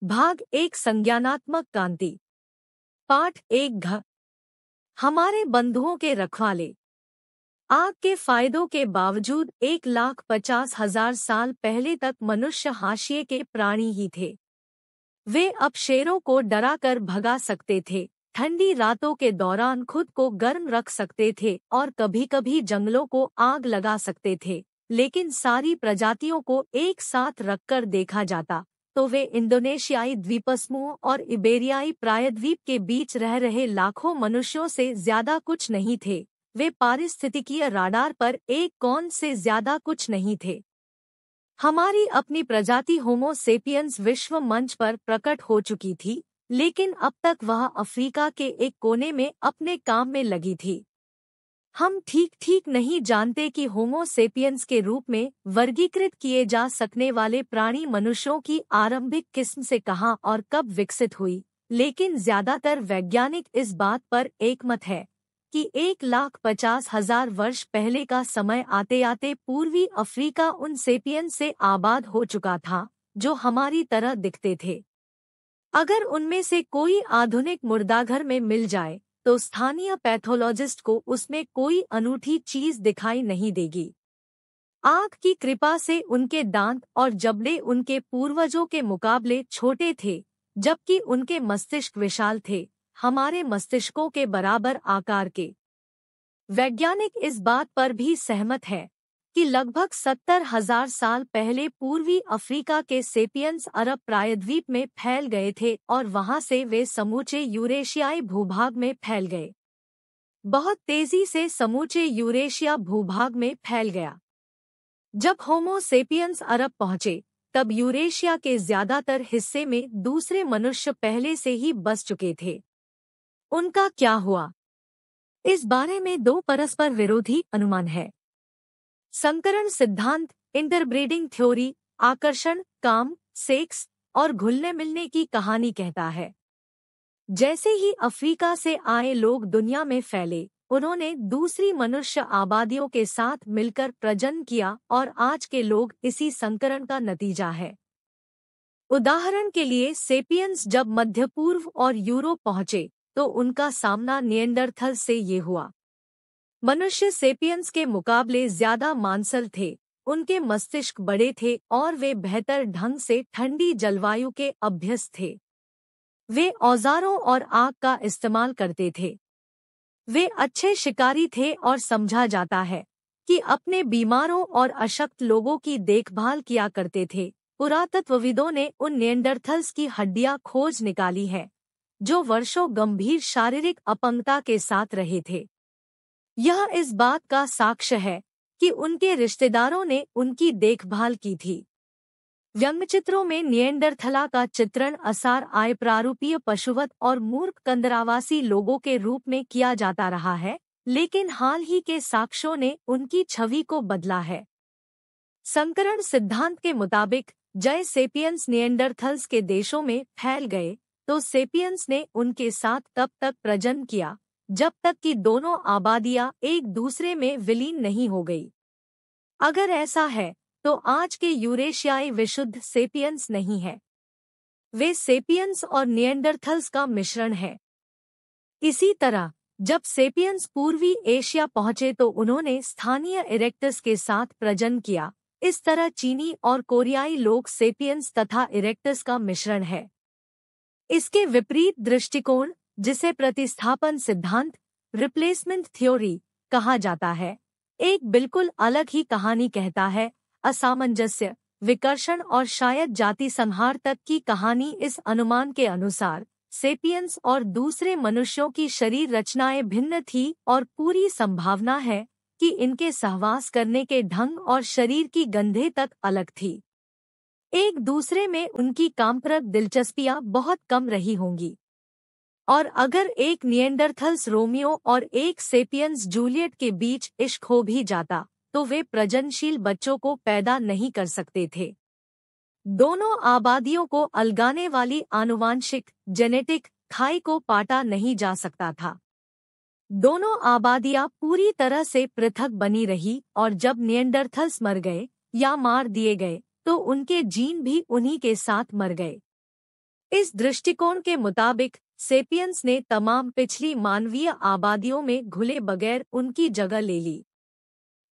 भाग एक संज्ञानात्मक कांति। पाठ एक घ हमारे बंधुओं के रखवाले। आग के फायदों के बावजूद 1,50,000 साल पहले तक मनुष्य हाशिए के प्राणी ही थे। वे अब शेरों को डरा कर भगा सकते थे, ठंडी रातों के दौरान खुद को गर्म रख सकते थे और कभी-कभी जंगलों को आग लगा सकते थे। लेकिन सारी प्रजातियों को एक साथ रखकर देखा जाता तो वे इंडोनेशियाई द्वीपसमूह और इबेरियाई प्रायद्वीप के बीच रह रहे लाखों मनुष्यों से ज्यादा कुछ नहीं थे। वे पारिस्थितिकीय राडार पर एक कौन से ज्यादा कुछ नहीं थे। हमारी अपनी प्रजाति होमो सेपियंस विश्व मंच पर प्रकट हो चुकी थी, लेकिन अब तक वह अफ्रीका के एक कोने में अपने काम में लगी थी। हम ठीक नहीं जानते कि होमो सेपियंस के रूप में वर्गीकृत किए जा सकने वाले प्राणी मनुष्यों की आरंभिक किस्म से कहाँ और कब विकसित हुई, लेकिन ज्यादातर वैज्ञानिक इस बात पर एकमत है कि 1,50,000 वर्ष पहले का समय आते आते पूर्वी अफ्रीका उन सेपियंस से आबाद हो चुका था जो हमारी तरह दिखते थे। अगर उनमें से कोई आधुनिक मुर्दाघर में मिल जाए तो स्थानीय पैथोलॉजिस्ट को उसमें कोई अनूठी चीज दिखाई नहीं देगी। आग की कृपा से उनके दांत और जबड़े उनके पूर्वजों के मुकाबले छोटे थे, जबकि उनके मस्तिष्क विशाल थे, हमारे मस्तिष्कों के बराबर आकार के। वैज्ञानिक इस बात पर भी सहमत है कि लगभग 70,000 साल पहले पूर्वी अफ्रीका के सेपियंस अरब प्रायद्वीप में फैल गए थे और वहां से वे समूचे यूरेशियाई भूभाग में फैल गए। बहुत तेजी से समूचे यूरेशिया भूभाग में फैल गया। जब होमो सेपियंस अरब पहुंचे तब यूरेशिया के ज्यादातर हिस्से में दूसरे मनुष्य पहले से ही बस चुके थे। उनका क्या हुआ, इस बारे में दो परस्पर विरोधी अनुमान है। संकरण सिद्धांत, इंटरब्रीडिंग थ्योरी, आकर्षण, काम, सेक्स और घुलने मिलने की कहानी कहता है जैसे ही अफ्रीका से आए लोग दुनिया में फैले, उन्होंने दूसरी मनुष्य आबादियों के साथ मिलकर प्रजनन किया और आज के लोग इसी संकरण का नतीजा है। उदाहरण के लिए सेपियंस जब मध्य पूर्व और यूरोप पहुंचे तो उनका सामना निएंडरथल से ये हुआ। मनुष्य सेपियंस के मुकाबले ज्यादा मांसल थे, उनके मस्तिष्क बड़े थे और वे बेहतर ढंग से ठंडी जलवायु के अभ्यस्त थे। वे औजारों और आग का इस्तेमाल करते थे। वे अच्छे शिकारी थे और समझा जाता है कि अपने बीमारों और अशक्त लोगों की देखभाल किया करते थे। पुरातत्वविदों ने उन निएंडरथल्स की हड्डियां खोज निकाली है जो वर्षों गंभीर शारीरिक अपंगता के साथ रहे थे। यह इस बात का साक्ष्य है कि उनके रिश्तेदारों ने उनकी देखभाल की थी। व्यंग्यचित्रों में निएंडरथला का चित्रण असार आय प्रारूपीय पशुवत और मूर्ख कंदरावासी लोगों के रूप में किया जाता रहा है, लेकिन हाल ही के साक्ष्यों ने उनकी छवि को बदला है। संकरण सिद्धांत के मुताबिक जय सेपियंस निएंडरथल्स के देशों में फैल गए तो सेपियंस ने उनके साथ तब तक प्रजनन किया जब तक कि दोनों आबादियां एक दूसरे में विलीन नहीं हो गई। अगर ऐसा है तो आज के यूरेशियाई विशुद्ध सेपियंस नहीं है, वे सेपियंस और निएंडरथल्स का मिश्रण है। इसी तरह जब सेपियंस पूर्वी एशिया पहुंचे तो उन्होंने स्थानीय इरेक्टस के साथ प्रजनन किया। इस तरह चीनी और कोरियाई लोग सेपियंस तथा इरेक्टस का मिश्रण है। इसके विपरीत दृष्टिकोण, जिसे प्रतिस्थापन सिद्धांत, रिप्लेसमेंट थ्योरी कहा जाता है, एक बिल्कुल अलग ही कहानी कहता है। असामंजस्य, विकर्षण और शायद जाति संहार तक की कहानी। इस अनुमान के अनुसार सेपियंस और दूसरे मनुष्यों की शरीर रचनाएं भिन्न थी और पूरी संभावना है कि इनके सहवास करने के ढंग और शरीर की गंधे तक अलग थी। एक दूसरे में उनकी कामप्रद दिलचस्पियां बहुत कम रही होंगी। और अगर एक निएंडरथल्स रोमियो और एक सेपियंस जूलियट के बीच इश्क हो भी जाता तो वे प्रजननशील बच्चों को पैदा नहीं कर सकते थे। दोनों आबादियों को अलगाने वाली आनुवांशिक जेनेटिक खाई को पाटा नहीं जा सकता था। दोनों आबादियां पूरी तरह से पृथक बनी रही और जब निएंडरथल्स मर गए या मार दिए गए तो उनके जीन भी उन्हीं के साथ मर गए। इस दृष्टिकोण के मुताबिक सेपियंस ने तमाम पिछली मानवीय आबादियों में घुले बगैर उनकी जगह ले ली।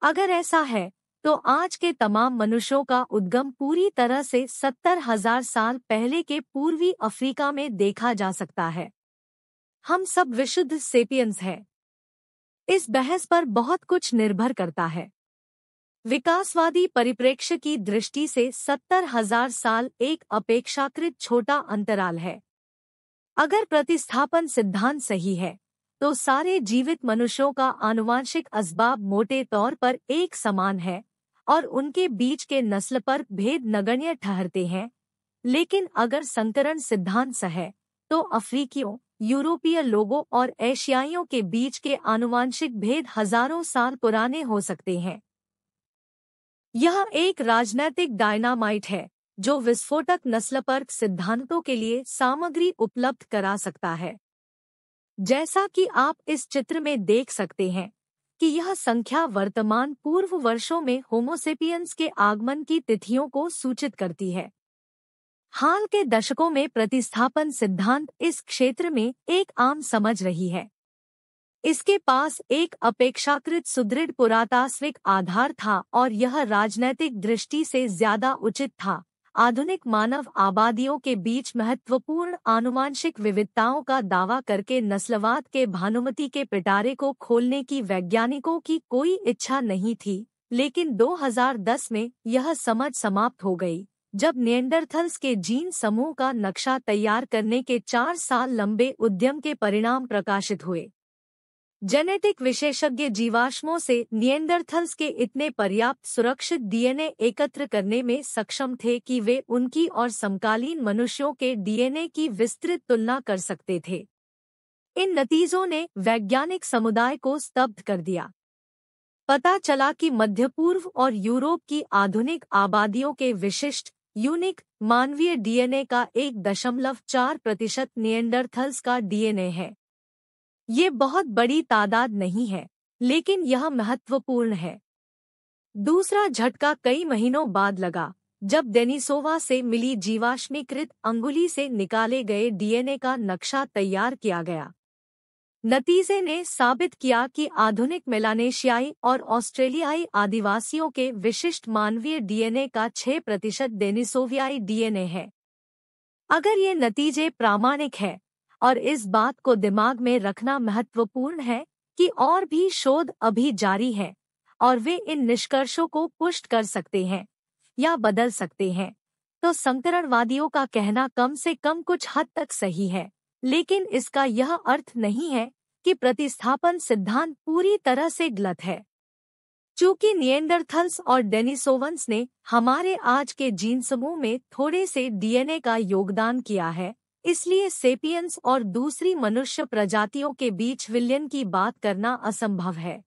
अगर ऐसा है तो आज के तमाम मनुष्यों का उद्गम पूरी तरह से 70,000 साल पहले के पूर्वी अफ्रीका में देखा जा सकता है। हम सब विशुद्ध सेपियंस हैं। इस बहस पर बहुत कुछ निर्भर करता है। विकासवादी परिप्रेक्ष्य की दृष्टि से 70,000 साल एक अपेक्षाकृत छोटा अंतराल है। अगर प्रतिस्थापन सिद्धांत सही है तो सारे जीवित मनुष्यों का आनुवांशिक असबाब मोटे तौर पर एक समान है और उनके बीच के नस्ल पर भेद नगण्य ठहरते हैं। लेकिन अगर संकरण सिद्धांत सही है तो अफ्रीकियों, यूरोपीय लोगों और एशियाइयों के बीच के आनुवांशिक भेद हजारों साल पुराने हो सकते हैं। यह एक राजनैतिक डायनामाइट है जो विस्फोटक नस्लपर्क सिद्धांतों के लिए सामग्री उपलब्ध करा सकता है। जैसा कि आप इस चित्र में देख सकते हैं कि यह संख्या वर्तमान पूर्व वर्षों में होमोसेपियंस के आगमन की तिथियों को सूचित करती है। हाल के दशकों में प्रतिस्थापन सिद्धांत इस क्षेत्र में एक आम समझ रही है। इसके पास एक अपेक्षाकृत सुदृढ़ पुरातात्विक आधार था और यह राजनैतिक दृष्टि से ज्यादा उचित था। आधुनिक मानव आबादियों के बीच महत्वपूर्ण आनुवांशिक विविधताओं का दावा करके नस्लवाद के भानुमति के पिटारे को खोलने की वैज्ञानिकों की कोई इच्छा नहीं थी, लेकिन 2010 में यह समझ समाप्त हो गई जब निएंडरथल्स के जीन समूह का नक्शा तैयार करने के 4 साल लंबे उद्यम के परिणाम प्रकाशित हुए। जेनेटिक विशेषज्ञ जीवाश्मों से निएंडरथल्स के इतने पर्याप्त सुरक्षित डीएनए एकत्र करने में सक्षम थे कि वे उनकी और समकालीन मनुष्यों के डीएनए की विस्तृत तुलना कर सकते थे। इन नतीजों ने वैज्ञानिक समुदाय को स्तब्ध कर दिया। पता चला कि मध्य पूर्व और यूरोप की आधुनिक आबादियों के विशिष्ट यूनिक मानवीय डीएनए का 1.4% निएंडरथल्स का डीएनए है। ये बहुत बड़ी तादाद नहीं है, लेकिन यह महत्वपूर्ण है। दूसरा झटका कई महीनों बाद लगा जब डेनिसोवा से मिली जीवाश्मीकृत अंगुली से निकाले गए डीएनए का नक्शा तैयार किया गया। नतीजे ने साबित किया कि आधुनिक मेलानेशियाई और ऑस्ट्रेलियाई आदिवासियों के विशिष्ट मानवीय डीएनए का 6% डेनिसोवियाई डीएनए है। अगर ये नतीजे प्रामाणिक है, और इस बात को दिमाग में रखना महत्वपूर्ण है कि और भी शोध अभी जारी है और वे इन निष्कर्षों को पुष्ट कर सकते हैं या बदल सकते हैं, तो संकरणवादियों का कहना कम से कम कुछ हद तक सही है। लेकिन इसका यह अर्थ नहीं है कि प्रतिस्थापन सिद्धांत पूरी तरह से गलत है। चूंकि निएंडरथल्स और डेनिसोवंस ने हमारे आज के जीन समूह में थोड़े से डीएनए का योगदान किया है, इसलिए सेपियंस और दूसरी मनुष्य प्रजातियों के बीच विलयन की बात करना असंभव है।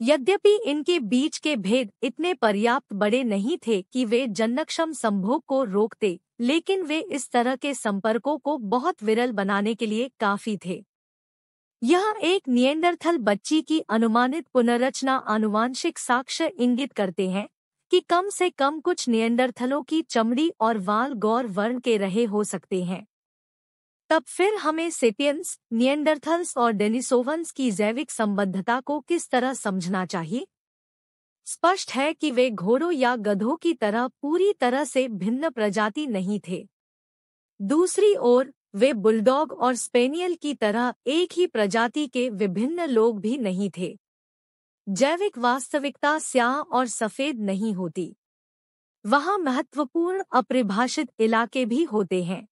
यद्यपि इनके बीच के भेद इतने पर्याप्त बड़े नहीं थे कि वे जननक्षम संभोग को रोकते, लेकिन वे इस तरह के संपर्कों को बहुत विरल बनाने के लिए काफी थे। यह एक निएंडरथल बच्ची की अनुमानित पुनर्रचना आनुवांशिक साक्ष्य इंगित करते हैं कि कम से कम कुछ निएंडरथलों की चमड़ी और वाल गौर वर्ण के रहे हो सकते हैं। तब फिर हमें सेपियंस, निएंडरथल्स और डेनिसोवंस की जैविक संबद्धता को किस तरह समझना चाहिए? स्पष्ट है कि वे घोड़ों या गधों की तरह पूरी तरह से भिन्न प्रजाति नहीं थे। दूसरी ओर वे बुलडॉग और स्पेनियल की तरह एक ही प्रजाति के विभिन्न लोग भी नहीं थे। जैविक वास्तविकता स्याह और सफेद नहीं होती। वहाँ महत्वपूर्ण अपरिभाषित इलाके भी होते हैं।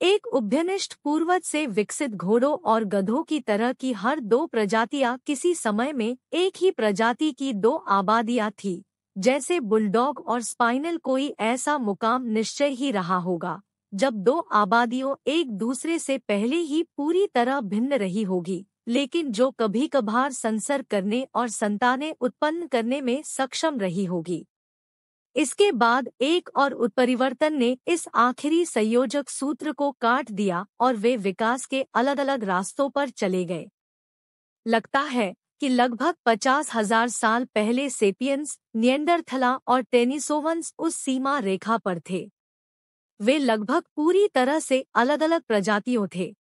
एक उभयनिष्ठ पूर्वज से विकसित घोड़ों और गधों की तरह की हर 2 प्रजातियां किसी समय में एक ही प्रजाति की 2 आबादियां थी। जैसे बुलडॉग और स्पाइनल कोई ऐसा मुकाम निश्चय ही रहा होगा जब 2 आबादियों एक दूसरे से पहले ही पूरी तरह भिन्न रही होगी, लेकिन जो कभी कभार संसर्ग करने और संतानें उत्पन्न करने में सक्षम रही होगी। इसके बाद एक और उत्परिवर्तन ने इस आखिरी संयोजक सूत्र को काट दिया और वे विकास के अलग अलग रास्तों पर चले गए। लगता है कि लगभग 50,000 साल पहले सेपियंस, निएंडरथला और टेनिसोवंस उस सीमा रेखा पर थे। वे लगभग पूरी तरह से अलग अलग प्रजातियों थे।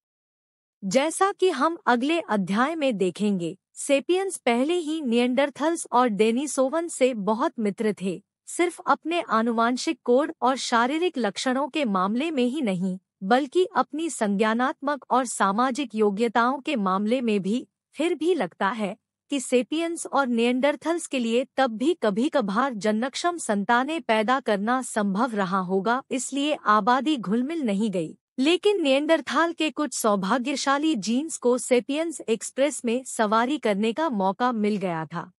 जैसा कि हम अगले अध्याय में देखेंगे, सेपियंस पहले ही निएंडरथल्स और डेनिसोवन से बहुत मित्र थे, सिर्फ अपने आनुवांशिक कोड और शारीरिक लक्षणों के मामले में ही नहीं, बल्कि अपनी संज्ञानात्मक और सामाजिक योग्यताओं के मामले में भी। फिर भी लगता है कि सेपियंस और निएंडरथल्स के लिए तब भी कभी कभार जननक्षम संतानें पैदा करना संभव रहा होगा, इसलिए आबादी घुलमिल नहीं गई। लेकिन निएंडरथाल के कुछ सौभाग्यशाली जीन्स को सेपियंस एक्सप्रेस में सवारी करने का मौका मिल गया था।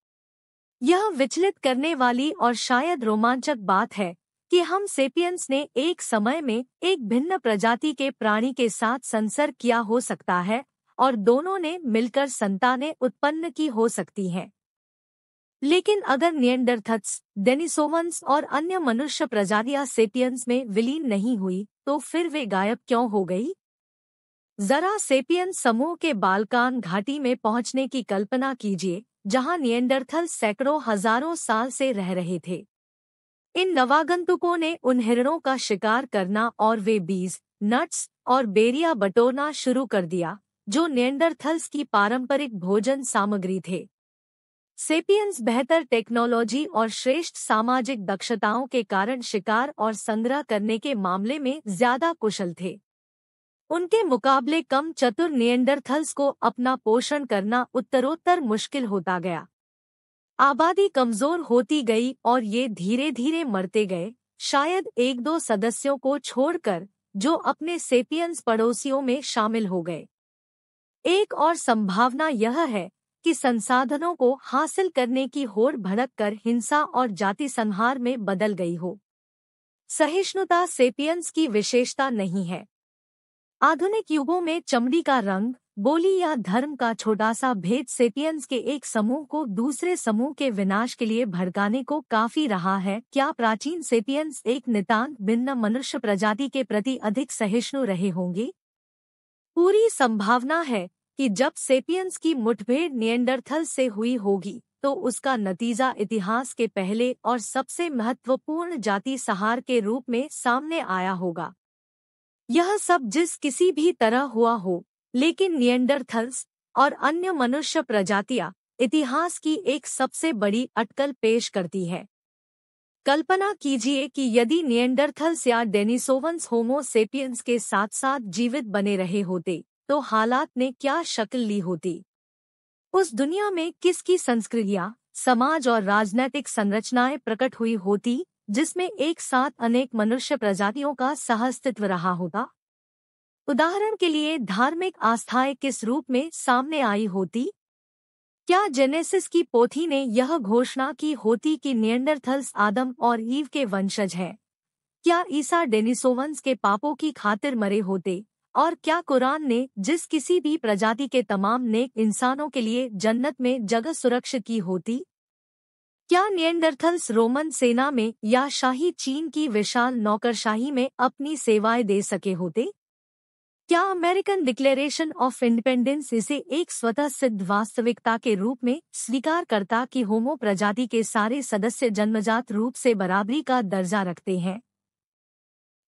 यह विचलित करने वाली और शायद रोमांचक बात है कि हम सेपियंस ने एक समय में एक भिन्न प्रजाति के प्राणी के साथ संसर्ग किया हो सकता है और दोनों ने मिलकर संतानें उत्पन्न की हो सकती हैं। लेकिन अगर निएंडरथल्स, डेनिसोवन्स और अन्य मनुष्य प्रजातियां सेपियंस में विलीन नहीं हुई, तो फिर वे गायब क्यों हो गई? जरा सेपियंस समूह के बाल्कान घाटी में पहुंचने की कल्पना कीजिए, जहां निएंडरथल्स सैकड़ों हजारों साल से रह रहे थे। इन नवागंतुकों ने उन हिरणों का शिकार करना और वे बीज, नट्स और बेरियां बटोरना शुरू कर दिया, जो निएंडरथल्स की पारंपरिक भोजन सामग्री थे। सेपियंस बेहतर टेक्नोलॉजी और श्रेष्ठ सामाजिक दक्षताओं के कारण शिकार और संग्रह करने के मामले में ज्यादा कुशल थे। उनके मुकाबले कम चतुर निएंडरथल्स को अपना पोषण करना उत्तरोत्तर मुश्किल होता गया। आबादी कमजोर होती गई और ये धीरे धीरे मरते गए, शायद एक दो सदस्यों को छोड़कर, जो अपने सेपियंस पड़ोसियों में शामिल हो गए। एक और संभावना यह है कि संसाधनों को हासिल करने की होड़ भड़क कर हिंसा और जाति संहार में बदल गई हो। सहिष्णुता सेपियंस की विशेषता नहीं है। आधुनिक युगों में चमड़ी का रंग, बोली या धर्म का छोटा सा भेद सेपियंस के एक समूह को दूसरे समूह के विनाश के लिए भड़काने को काफी रहा है। क्या प्राचीन सेपियंस एक नितांत भिन्न मनुष्य प्रजाति के प्रति अधिक सहिष्णु रहे होंगे? पूरी संभावना है कि जब सेपियंस की मुठभेड़ निएंडरथल्स से हुई होगी, तो उसका नतीजा इतिहास के पहले और सबसे महत्वपूर्ण जाति संहार के रूप में सामने आया होगा। यह सब जिस किसी भी तरह हुआ हो, लेकिन निएंडरथल्स और अन्य मनुष्य प्रजातियां इतिहास की एक सबसे बड़ी अटकल पेश करती है। कल्पना कीजिए कि यदि निएंडरथल्स या डेनिसोवन्स होमो सेपियंस के साथ साथ जीवित बने रहे होते, तो हालात ने क्या शक्ल ली होती? उस दुनिया में किसकी संस्कृतियां, समाज और राजनैतिक संरचनाएं प्रकट हुई होती, जिसमें एक साथ अनेक मनुष्य प्रजातियों का सहअस्तित्व रहा होता? उदाहरण के लिए धार्मिक आस्थाएं किस रूप में सामने आई होती? क्या जेनेसिस की पोथी ने यह घोषणा की होती कि निएंडरथल्स आदम और ईव के वंशज हैं? क्या ईसा डेनिसोवन्स के पापों की खातिर मरे होते? और क्या कुरान ने जिस किसी भी प्रजाति के तमाम नेक इंसानों के लिए जन्नत में जगह सुरक्षित की होती? क्या निएंडरथल्स रोमन सेना में या शाही चीन की विशाल नौकरशाही में अपनी सेवाएं दे सके होते? क्या अमेरिकन डिक्लेरेशन ऑफ इंडिपेंडेंस इसे एक स्वतः सिद्ध वास्तविकता के रूप में स्वीकार करता कि होमो प्रजाति के सारे सदस्य जन्मजात रूप से बराबरी का दर्जा रखते हैं?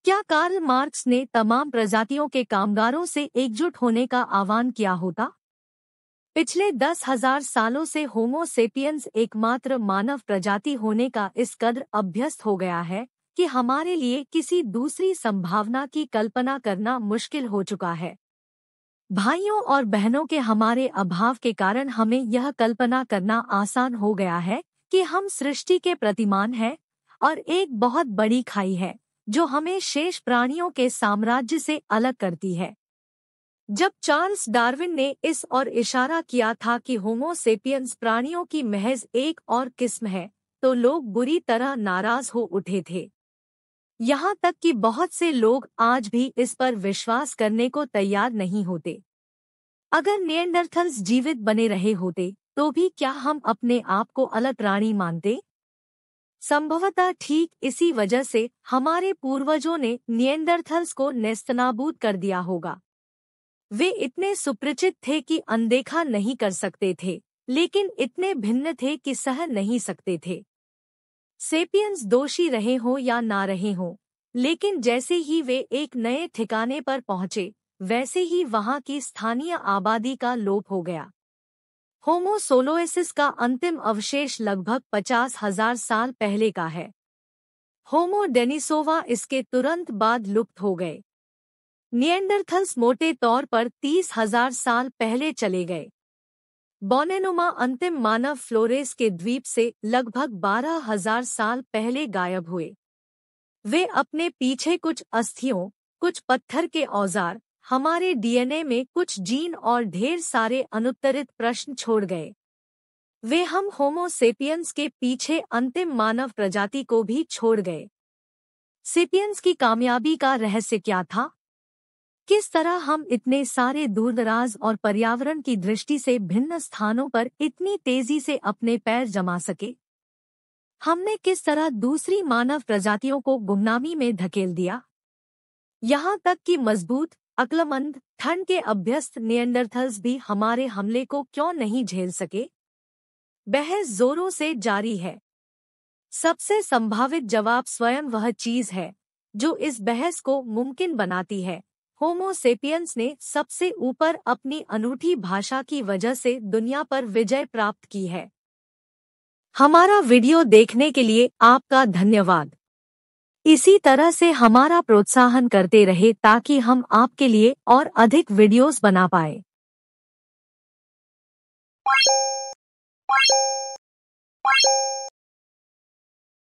क्या कार्ल मार्क्स ने तमाम प्रजातियों के कामगारों से एकजुट होने का आह्वान किया होता? पिछले 10,000 सालों से होमो सेपियंस एकमात्र मानव प्रजाति होने का इस कदर अभ्यस्त हो गया है कि हमारे लिए किसी दूसरी संभावना की कल्पना करना मुश्किल हो चुका है। भाइयों और बहनों के हमारे अभाव के कारण हमें यह कल्पना करना आसान हो गया है कि हम सृष्टि के प्रतिमान हैं और एक बहुत बड़ी खाई है जो हमें शेष प्राणियों के साम्राज्य से अलग करती है। जब चार्ल्स डार्विन ने इस ओर इशारा किया था कि होमो सेपियंस प्राणियों की महज एक और किस्म है, तो लोग बुरी तरह नाराज हो उठे थे। यहाँ तक कि बहुत से लोग आज भी इस पर विश्वास करने को तैयार नहीं होते। अगर निएंडरथल्स जीवित बने रहे होते, तो भी क्या हम अपने आप को अलग प्राणी मानते? संभवतः ठीक इसी वजह से हमारे पूर्वजों ने निएंडरथल्स को नेस्तनाबूद कर दिया होगा। वे इतने सुपरिचित थे कि अनदेखा नहीं कर सकते थे, लेकिन इतने भिन्न थे कि सह नहीं सकते थे। सेपियंस दोषी रहे हो या ना रहे हो, लेकिन जैसे ही वे एक नए ठिकाने पर पहुंचे, वैसे ही वहां की स्थानीय आबादी का लोप हो गया। होमो सोलोएसिस का अंतिम अवशेष लगभग 50,000 साल पहले का है। होमो डेनिसोवा इसके तुरंत बाद लुप्त हो गए। निएंडरथल्स मोटे तौर पर 30,000 साल पहले चले गए। बोनेनुमा अंतिम मानव फ्लोरेस के द्वीप से लगभग 12,000 साल पहले गायब हुए। वे अपने पीछे कुछ अस्थियों, कुछ पत्थर के औजार, हमारे डीएनए में कुछ जीन और ढेर सारे अनुत्तरित प्रश्न छोड़ गए। वे हम होमो सेपियंस के पीछे अंतिम मानव प्रजाति को भी छोड़ गए। सेपियंस की कामयाबी का रहस्य क्या था? किस तरह हम इतने सारे दूरदराज और पर्यावरण की दृष्टि से भिन्न स्थानों पर इतनी तेजी से अपने पैर जमा सके? हमने किस तरह दूसरी मानव प्रजातियों को गुमनामी में धकेल दिया? यहाँ तक कि मजबूत, अक्लमंद, ठंड के अभ्यस्त निएंडरथल्स भी हमारे हमले को क्यों नहीं झेल सके? बहस जोरों से जारी है। सबसे संभावित जवाब स्वयं वह चीज है जो इस बहस को मुमकिन बनाती है। होमो सेपियंस ने सबसे ऊपर अपनी अनूठी भाषा की वजह से दुनिया पर विजय प्राप्त की है। हमारा वीडियो देखने के लिए आपका धन्यवाद। इसी तरह से हमारा प्रोत्साहन करते रहे ताकि हम आपके लिए और अधिक वीडियोस बना पाए।